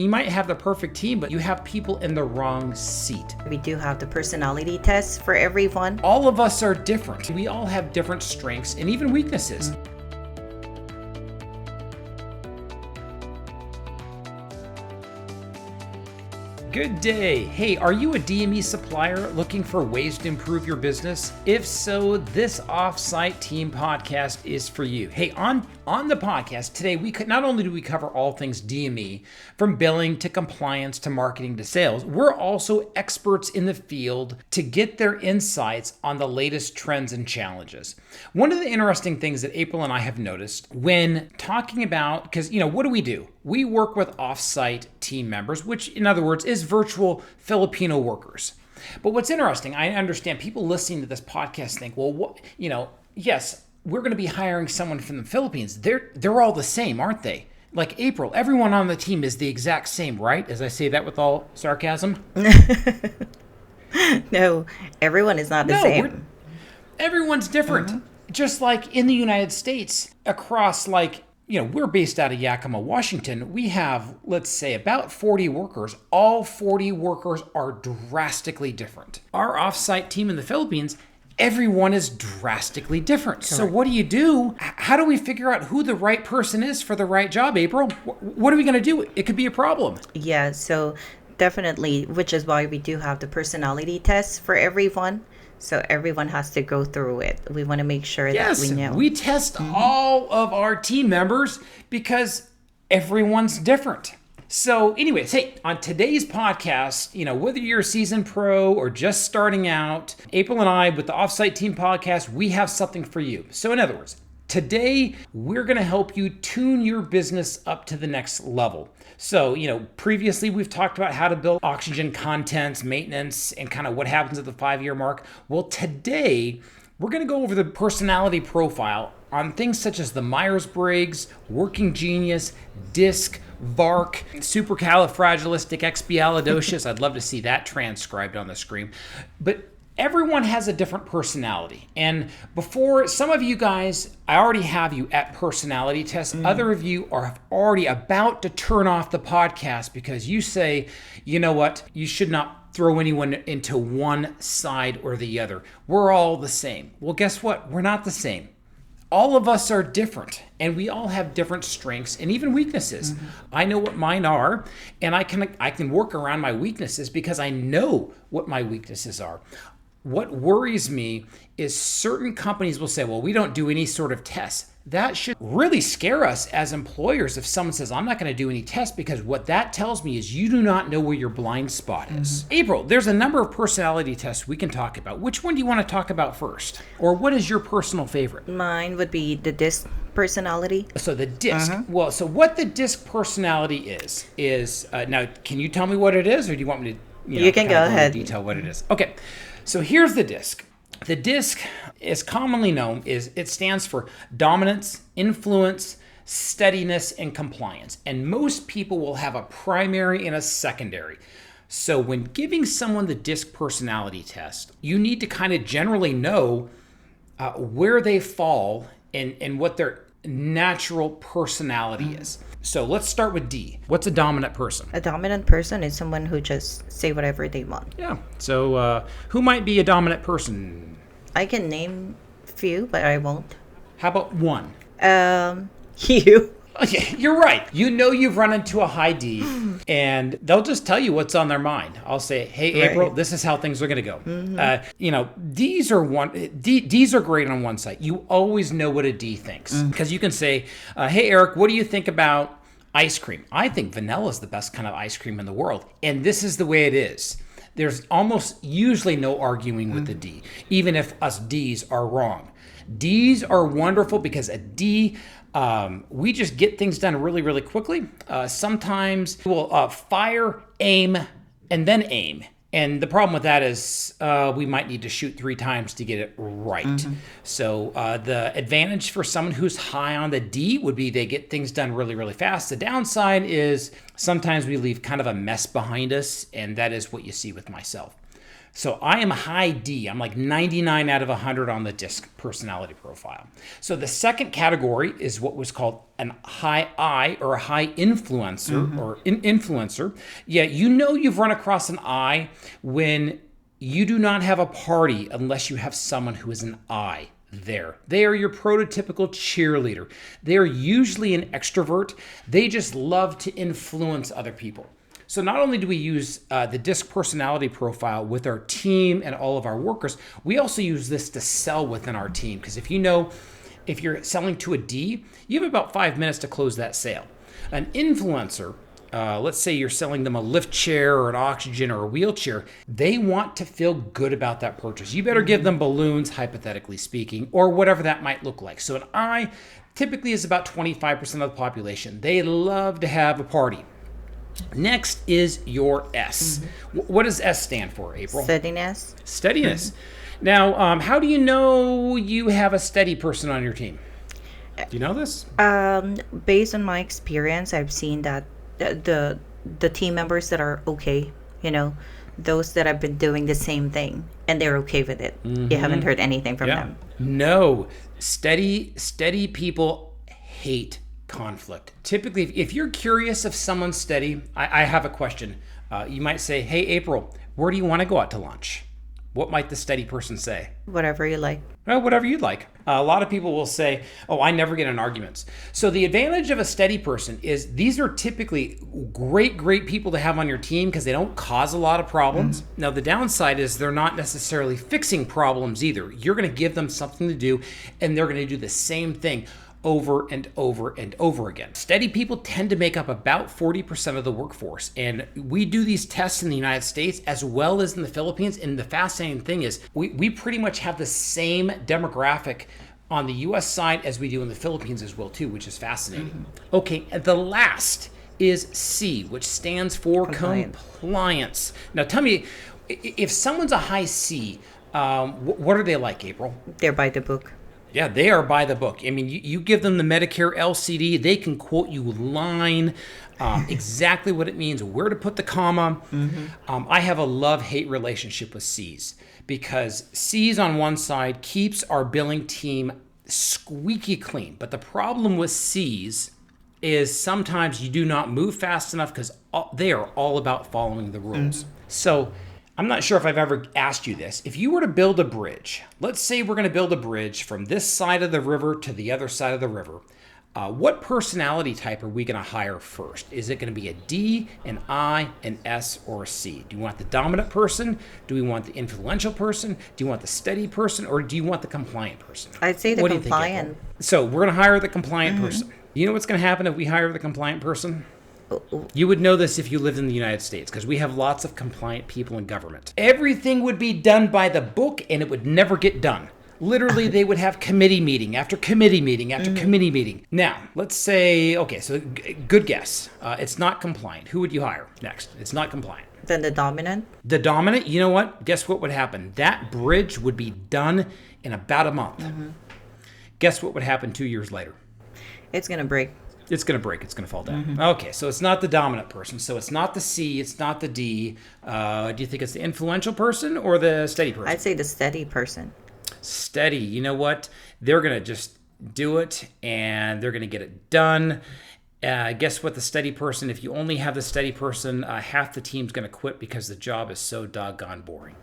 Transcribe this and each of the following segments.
You might have the perfect team, but you have people in the wrong seat. We do have the personality tests for everyone. All of us are different. We all have different strengths and even weaknesses. Good day. Hey, are you a DME supplier looking for ways to improve your business? If so, this Offsite Team podcast is for you. Hey, on the podcast today, not only do we cover all things DME, from billing to compliance to marketing to sales, we're also experts in the field to get their insights on the latest trends and challenges. One of the interesting things that April and I have noticed when talking about, because what do? We work with Offsite team members, which in other words is virtual Filipino workers. But what's interesting, I understand people listening to this podcast think, well, yes, we're going to be hiring someone from the Philippines. They're all the same, aren't they? Like April, everyone on the team is the exact same, right? As I say that with all sarcasm. No, everyone is not the same. Everyone's different. Just like in the United States, across we're based out of Yakima, Washington. We have, let's say, about 40 workers. All 40 workers are drastically different. Our offsite team in the Philippines, everyone is drastically different. Correct. So what do? How do we figure out who the right person is for the right job, April? What are we going to do? It could be a problem. Yeah, so definitely, which is why we do have the personality tests for everyone. So everyone has to go through it. We want to make sure that we know. We test all of our team members because everyone's different. So anyways, hey, on today's podcast, whether you're a seasoned pro or just starting out, April and I with the Offsite Team podcast, we have something for you. So in other words, today, we're going to help you tune your business up to the next level. So, previously we've talked about how to build oxygen contents, maintenance, and kind of what happens at the 5-year mark. Well, today, we're going to go over the personality profile on things such as the Myers-Briggs, Working Genius, DISC, VARK, supercalifragilisticexpialidocious. I'd love to see that transcribed on the screen. But everyone has a different personality. And before some of you guys, I already have you at personality tests. Other of you are already about to turn off the podcast because you say, you know what, you should not throw anyone into one side or the other. We're all the same. Well, guess what? We're not the same. All of us are different, and we all have different strengths and even weaknesses. I know what mine are, and I can work around my weaknesses because I know what my weaknesses are. What worries me is certain companies will say, well, we don't do any sort of tests. That should really scare us as employers if someone says, I'm not going to do any tests, because what that tells me is you do not know where your blind spot is. April, there's a number of personality tests we can talk about. Which one do you want to talk about first? Or what is your personal favorite? Mine would be the DISC personality. So the DISC. Well, so what the DISC personality is now, can you tell me what it is, or do you want me to you can go ahead. Detail what it is? Okay. So here's the DISC. The DISC is commonly known it stands for dominance, influence, steadiness, and compliance. And most people will have a primary and a secondary. So when giving someone the DISC personality test, you need to kind of generally know where they fall and what their natural personality is. So let's start with D. What's a dominant person? A dominant person is someone who just say whatever they want. Yeah. So who might be a dominant person? I can name few, but I won't. How about one? You. Okay, you're right. You've run into a high D, and they'll just tell you what's on their mind. I'll say, hey, April, this is how things are going to go. D's are great on one side. You always know what a D thinks, because you can say, hey, Eric, what do you think about ice cream? I think vanilla is the best kind of ice cream in the world, and this is the way it is. There's almost usually no arguing with the D, even if us D's are wrong. D's are wonderful because a D, we just get things done really, really quickly. Sometimes we'll fire, aim, and then aim. And the problem with that is we might need to shoot 3 times to get it right. So the advantage for someone who's high on the D would be they get things done really, really fast. The downside is sometimes we leave kind of a mess behind us, and that is what you see with myself. So I am high D. I'm like 99 out of 100 on the DISC personality profile. So the second category is what was called an high I, or a high influencer, or influencer. Yeah, you know you've run across an I when you do not have a party unless you have someone who is an I there. They are your prototypical cheerleader. They are usually an extrovert. They just love to influence other people. So not only do we use the DISC personality profile with our team and all of our workers, we also use this to sell within our team. Because if you're selling to a D, you have about 5 minutes to close that sale. An influencer, let's say you're selling them a lift chair or an oxygen or a wheelchair, they want to feel good about that purchase. You better give them balloons, hypothetically speaking, or whatever that might look like. So an I typically is about 25% of the population. They love to have a party. Next is your S. What does S stand for, April? Steadiness. Steadiness. Now, how do you know you have a steady person on your team? Do you know this? Based on my experience, I've seen that the team members that are okay, those that have been doing the same thing and they're okay with it. You haven't heard anything from them. No. Steady people hate conflict. Typically, if you're curious if someone's steady, I have a question. You might say, hey, April, where do you want to go out to lunch? What might the steady person say? Whatever you like. Well, whatever you'd like. A lot of people will say, oh, I never get in arguments. So the advantage of a steady person is these are typically great people to have on your team because they don't cause a lot of problems. Now, the downside is they're not necessarily fixing problems either. You're going to give them something to do, and they're going to do the same thing over and over and over again. Steady people tend to make up about 40% of the workforce. And we do these tests in the United States as well as in the Philippines. And the fascinating thing is we pretty much have the same demographic on the US side as we do in the Philippines as well too, which is fascinating. Okay, and the last is C, which stands for compliance. Now tell me, if someone's a high C, what are they like, April? They're by the book. Yeah, they are by the book. I mean, you give them the Medicare LCD, they can quote you line, exactly what it means, where to put the comma. I have a love-hate relationship with C's because C's on one side keeps our billing team squeaky clean. But the problem with C's is sometimes you do not move fast enough because they are all about following the rules. So I'm not sure if I've ever asked you this. If you were to build a bridge, let's say we're going to build a bridge from this side of the river to the other side of the river. What personality type are we going to hire first? Is it going to be a D, an I, an S, or a C? Do you want the dominant person? Do we want the influential person? Do you want the steady person? Or do you want the compliant person? I'd say the compliant. So we're going to hire the compliant person. You know what's going to happen if we hire the compliant person? You would know this if you lived in the United States because we have lots of compliant people in government. Everything would be done by the book and it would never get done. Literally, they would have committee meeting after committee meeting after committee meeting. Now, let's say, okay, so good guess. It's not compliant. Who would you hire next? It's not compliant. Then the dominant? The dominant, you know what? Guess what would happen? That bridge would be done in about a month. Guess what would happen 2 years later? It's going to break. It's going to break. It's going to fall down. Okay, so it's not the dominant person. So it's not the C. It's not the D. Do you think it's the influential person or the steady person? I'd say the steady person. Steady. You know what? They're going to just do it, and they're going to get it done. Guess what? The steady person, if you only have the steady person, half the team's going to quit because the job is so doggone boring.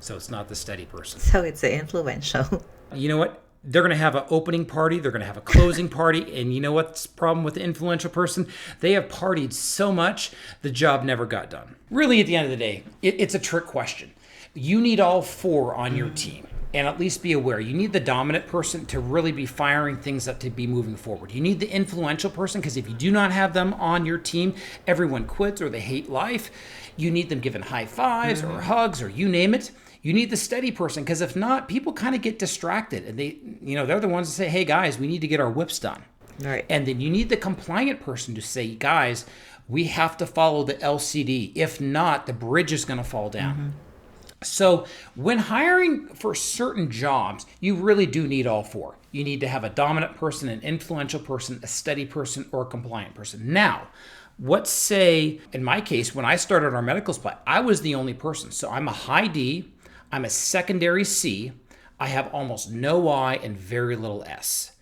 So it's not the steady person. So it's the influential. You know what? They're going to have an opening party. They're going to have a closing party. And you know what's the problem with the influential person? They have partied so much, the job never got done. Really, at the end of the day, it's a trick question. You need all four on your team. And at least be aware, you need the dominant person to really be firing things up to be moving forward. You need the influential person because if you do not have them on your team, everyone quits or they hate life. You need them giving high fives or hugs or you name it. You need the steady person because if not, people kind of get distracted and they're the ones that say, hey guys, we need to get our whips done. Right. And then you need the compliant person to say, guys, we have to follow the LCD. If not, the bridge is going to fall down. So when hiring for certain jobs, you really do need all four. You need to have a dominant person, an influential person, a steady person, or a compliant person. Now, Let's say, in my case, when I started our medical supply, I was the only person. So I'm a high D, I'm a secondary C, I have almost no I and very little S.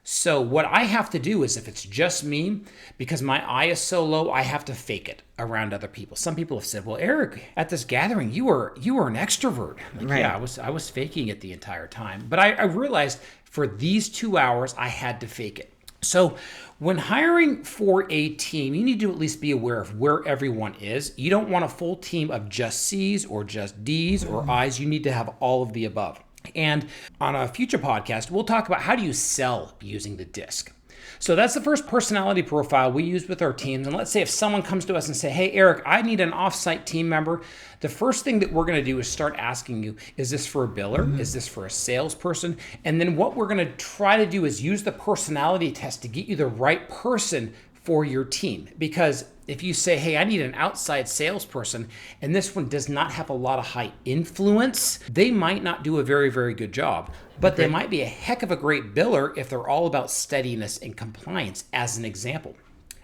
So what I have to do is, if it's just me, because my I is so low, I have to fake it around other people. Some people have said, well, Eric, at this gathering, you were an extrovert. Like, right. Yeah, I was faking it the entire time. But I realized for these 2 hours, I had to fake it. So when hiring for a team, you need to at least be aware of where everyone is. You don't want a full team of just C's or just D's or I's. You need to have all of the above. And on a future podcast, we'll talk about how do you sell using the DISC. So that's the first personality profile we use with our teams. And let's say if someone comes to us and say, hey, Eric, I need an offsite team member. The first thing that we're going to do is start asking you, is this for a biller? Is this for a salesperson? And then what we're going to try to do is use the personality test to get you the right person for your team. Because if you say, hey, I need an outside salesperson, and this one does not have a lot of high influence, they might not do a very, very good job. But they might be a heck of a great biller if they're all about steadiness and compliance, as an example.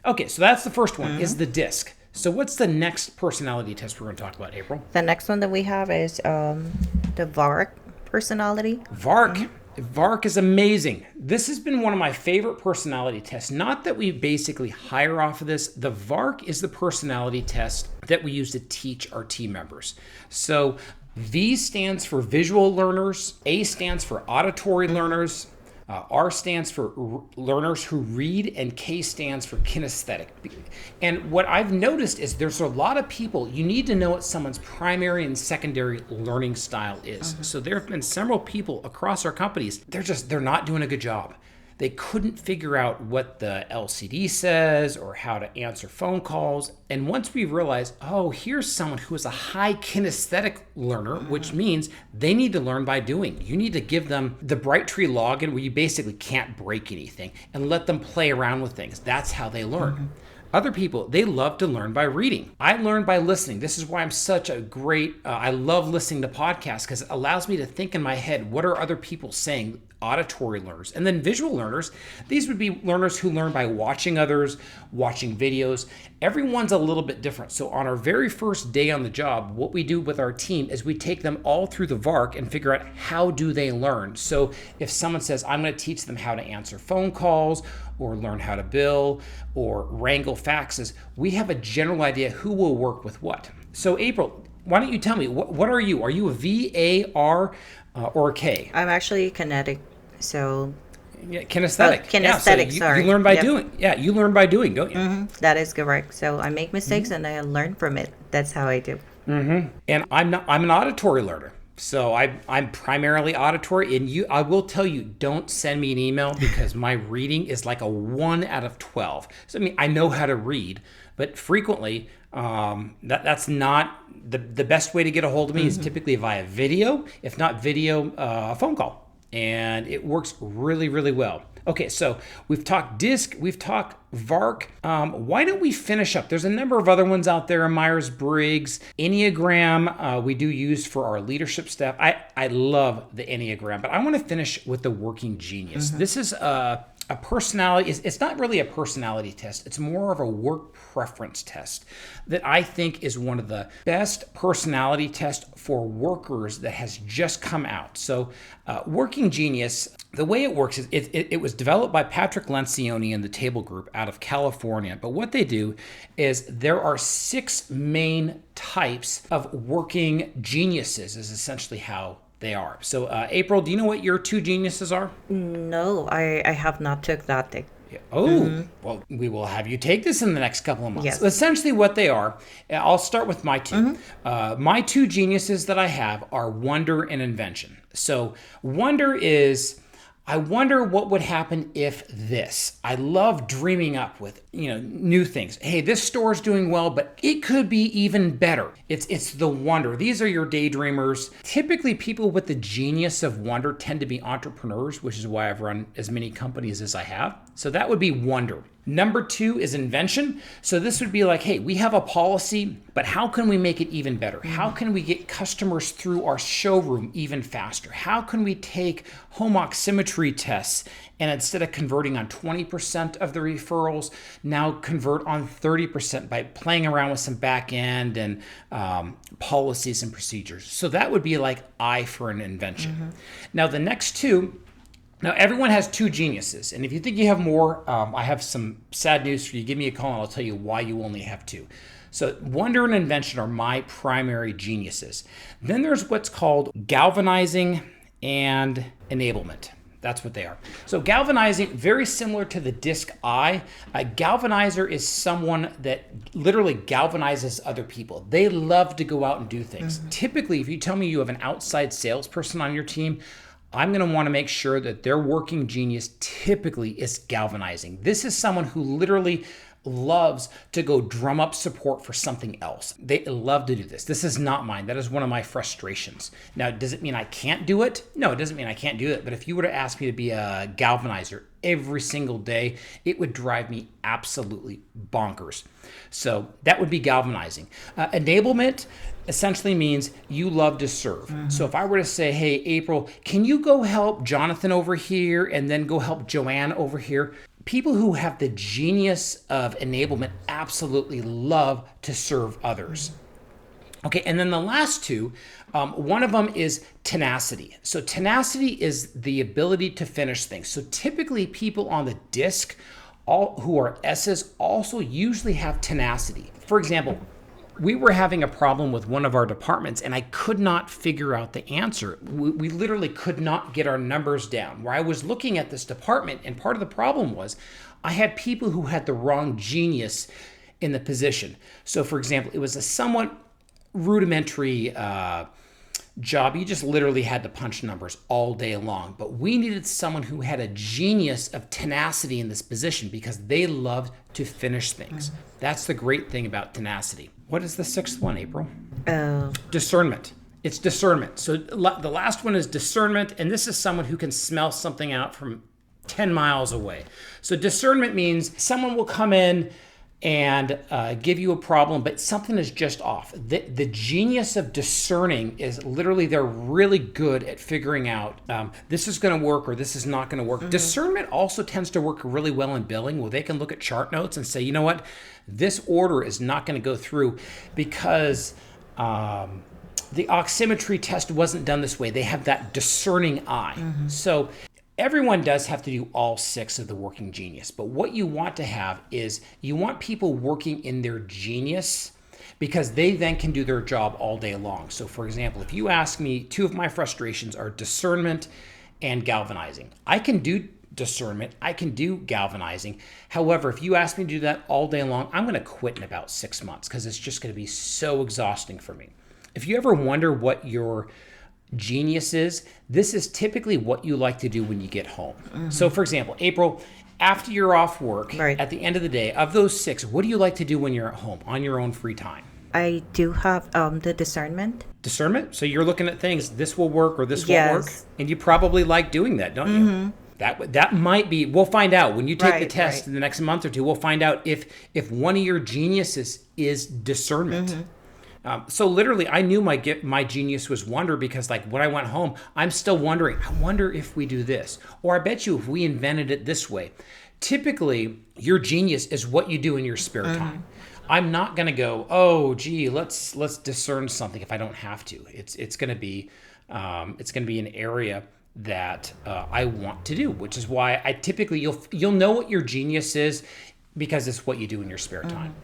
Okay, so that's the first one, is the DISC. So what's the next personality test we're going to talk about, April? The next one that we have is the VARK personality. VARK. VARK is amazing. This has been one of my favorite personality tests. Not that we basically hire off of this. The VARK is the personality test that we use to teach our team members. So V stands for visual learners, A stands for auditory learners, R stands for learners who read, and K stands for kinesthetic. And what I've noticed is there's a lot of people, you need to know what someone's primary and secondary learning style is. So there have been several people across our companies, they're not doing a good job. They couldn't figure out what the LCD says or how to answer phone calls. And once we realized, oh, here's someone who is a high kinesthetic learner, which means they need to learn by doing. You need to give them the Brightree login where you basically can't break anything and let them play around with things. That's how they learn. Other people, they love to learn by reading. I learn by listening. This is why I'm such a great, I love listening to podcasts because it allows me to think in my head, what are other people saying? Auditory learners. And then visual learners, these would be learners who learn by watching others, watching videos. Everyone's a little bit different. So on our very first day on the job, what we do with our team is we take them all through the VARK and figure out how do they learn. So if someone says, I'm going to teach them how to answer phone calls or learn how to bill or wrangle faxes, we have a general idea who will work with what. So April, why don't you tell me, what are you? Are you a V, A, R, or a K? I'm actually kinetic, so... Yeah, kinesthetic. Kinesthetic, so sorry. You learn by doing. Yeah, you learn by doing, don't you? That is correct. So I make mistakes and I learn from it. That's how I do. And I'm an auditory learner. So I'm primarily auditory, and I will tell you, don't send me an email because my reading is like a 1 out of 12. So I mean, I know how to read, but frequently that's not the best way to get a hold of me is typically via video, if not video, a phone call. And it works really, really well. Okay, so we've talked DISC, we've talked VARK. Why don't we finish up? There's a number of other ones out there, Myers-Briggs, Enneagram, we do use for our leadership staff. I love the Enneagram, but I want to finish with the working genius. This is a personality, it's not really a personality test, it's more of a work preference test that I think is one of the best personality tests for workers that has just come out. So Working Genius, the way it works is it was developed by Patrick Lencioni and the Table Group out of California. But what they do is there are 6 main types of working geniuses is essentially how they are. So April, do you know what your 2 geniuses are? No, I have not took that thing. Oh, well, we will have you take this in the next couple of months. Yes. Essentially what they are, I'll start with my 2. My 2 geniuses that I have are wonder and invention. So wonder is, I wonder what would happen if this. I love dreaming up with, new things. Hey, this store is doing well, but it could be even better. It's the wonder. These are your daydreamers. Typically, people with the genius of wonder tend to be entrepreneurs, which is why I've run as many companies as I have. So that would be wonder. Number 2 is invention. So this would be like, hey, we have a policy, but how can we make it even better? How can we get customers through our showroom even faster? How can we take home oximetry tests and instead of converting on 20% of the referrals, now convert on 30% by playing around with some back end and policies and procedures. So that would be like I for an invention. Now the next two, now everyone has two geniuses, and if you think you have more, I have some sad news for you. Give me a call and I'll tell you why you only have two. So wonder and invention are my primary geniuses. Then there's what's called galvanizing and enablement. That's what they are. So galvanizing, very similar to the disc eye. A galvanizer is someone that literally galvanizes other people. They love to go out and do things. Typically, if you tell me you have an outside salesperson on your team, I'm going to want to make sure that their working genius typically is galvanizing. This is someone who literally loves to go drum up support for something else. They love to do this. This is not mine. That is one of my frustrations. Now, does it mean I can't do it? No, it doesn't mean I can't do it. But if you were to ask me to be a galvanizer every single day, it would drive me absolutely bonkers. So that would be galvanizing. Enablement essentially means you love to serve. So if I were to say, hey, April, can you go help Jonathan over here and then go help Joanne over here? People who have the genius of enablement absolutely love to serve others. Okay, and then the last two, one of them is tenacity. So tenacity is the ability to finish things. So typically people on the disc, all who are S's, also usually have tenacity. For example, we were having a problem with one of our departments and I could not figure out the answer. We literally could not get our numbers down. Where I was looking at this department, and part of the problem was I had people who had the wrong genius in the position. So for example, it was a somewhat rudimentary job. You just literally had to punch numbers all day long. But we needed someone who had a genius of tenacity in this position because they loved to finish things. That's the great thing about tenacity. What is the sixth one, April? Discernment. It's discernment. So the last one is discernment, and this is someone who can smell something out from 10 miles away. So discernment means someone will come in and give you a problem, but something is just off. The genius of discerning is literally they're really good at figuring out this is going to work or this is not going to work. Discernment also tends to work really well in billing, where they can look at chart notes and say, you know what, this order is not going to go through because the oximetry test wasn't done this way. They have that discerning eye. So everyone does have to do all six of the working genius, but what you want to have is you want people working in their genius because they then can do their job all day long. So for example, if you ask me, two of my frustrations are discernment and galvanizing. I can do discernment, I can do galvanizing. However, if you ask me to do that all day long, I'm going to quit in about 6 months because it's just going to be so exhausting for me. If you ever wonder what your genius is, this is typically what you like to do when you get home. So for example, April, after you're off work, at the end of the day, of those six, what do you like to do when you're at home on your own free time? I do have the discernment. Discernment? So you're looking at things, this will work or this won't work? And you probably like doing that, don't you? That might be, we'll find out when you take the test in the next month or two, we'll find out if one of your geniuses is discernment. So literally, I knew my genius was wonder because like when I went home, I'm still wondering, I wonder if we do this, or I bet you if we invented it this way. Typically, your genius is what you do in your spare time. I'm not going to go, oh, gee, let's discern something if I don't have to. It's going to be an area that I want to do, which is why I typically you'll know what your genius is because it's what you do in your spare time.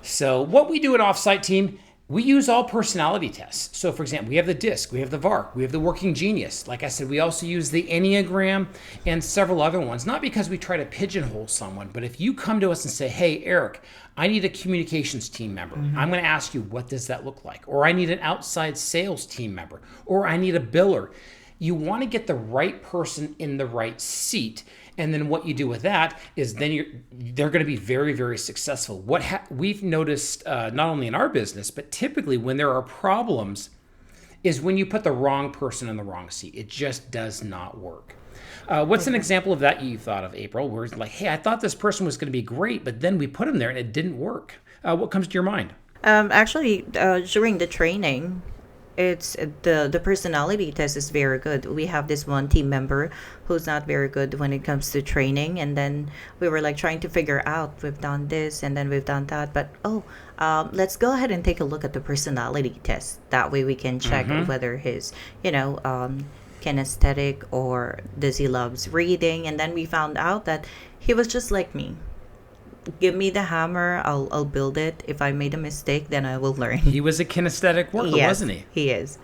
So what we do at Offsite team, we use all personality tests. So for example, we have the DISC, we have the VARK, we have the working genius. Like I said, we also use the Enneagram and several other ones, not because we try to pigeonhole someone, but if you come to us and say, hey, Eric, I need a communications team member. I'm going to ask you, what does that look like? Or I need an outside sales team member, or I need a biller. You want to get the right person in the right seat. And then what you do with that is then they're going to be very, very successful. We've noticed not only in our business, but typically when there are problems is when you put the wrong person in the wrong seat. It just does not work. What's an example of that you've thought of, April, where it's like, hey, I thought this person was going to be great, but then we put him there and it didn't work. What comes to your mind? Actually, during the training, It's the personality test is very good. We have this one team member who's not very good when it comes to training, and then we were like trying to figure out, we've done this and then we've done that, but let's go ahead and take a look at the personality test. That way we can check whether his kinesthetic, or does he loves reading. And then we found out that he was just like me. Give me the hammer, I'll build it. If I made a mistake, then I will learn. He was a kinesthetic worker, Yes, wasn't he? He is.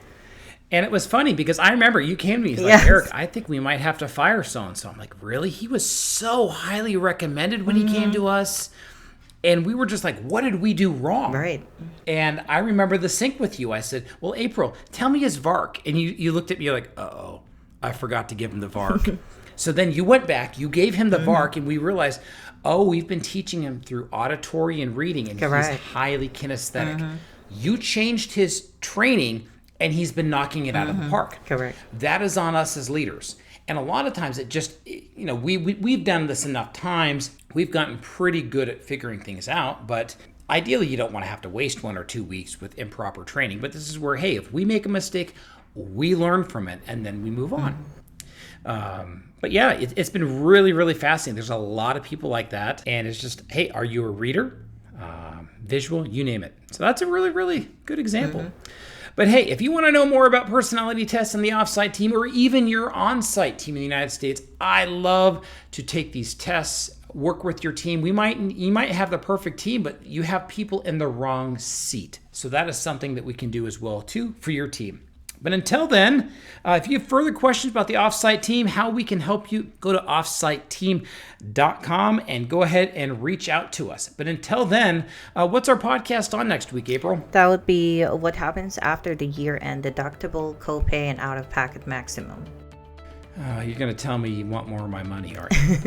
And it was funny because I remember you came to me, he's like, Yes. Eric, I think we might have to fire so-and-so. I'm like, really? He was so highly recommended when he came to us. And we were just like, what did we do wrong? Right. And I remember the sync with you. I said, well, April, tell me his VARK. And you looked at me like, uh-oh, I forgot to give him the VARK. So then you went back, you gave him the VARK, and we realized, oh, we've been teaching him through auditory and reading, and Correct. he's highly kinesthetic. You changed his training, and he's been knocking it out of the park. Correct. That is on us as leaders. And a lot of times it just, we've done this enough times. We've gotten pretty good at figuring things out, but ideally you don't want to have to waste 1 or 2 weeks with improper training. But this is where, hey, if we make a mistake, we learn from it, and then we move on. But yeah, it's been really, really fascinating. There's a lot of people like that. And it's just, hey, are you a reader? Visual, you name it. So that's a really, really good example. But hey, if you want to know more about personality tests and the offsite team, or even your on-site team in the United States, I love to take these tests, work with your team. You might have the perfect team, but you have people in the wrong seat. So that is something that we can do as well too for your team. But until then, if you have further questions about the Offsite team, how we can help you, go to offsiteteam.com and go ahead and reach out to us. But until then, what's our podcast on next week, April? That would be what happens after the year-end deductible, copay, and out-of-pocket maximum. You're going to tell me you want more of my money, aren't you?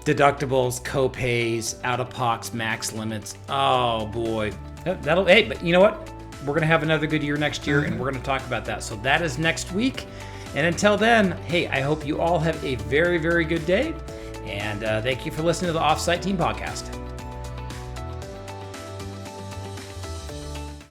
Deductibles, copays, out-of-pocket max limits. Oh, boy. Hey, but you know what? We're going to have another good year next year, and we're going to talk about that. So that is next week. And until then, hey, I hope you all have a very, very good day. And thank you for listening to the Offsite Team Podcast.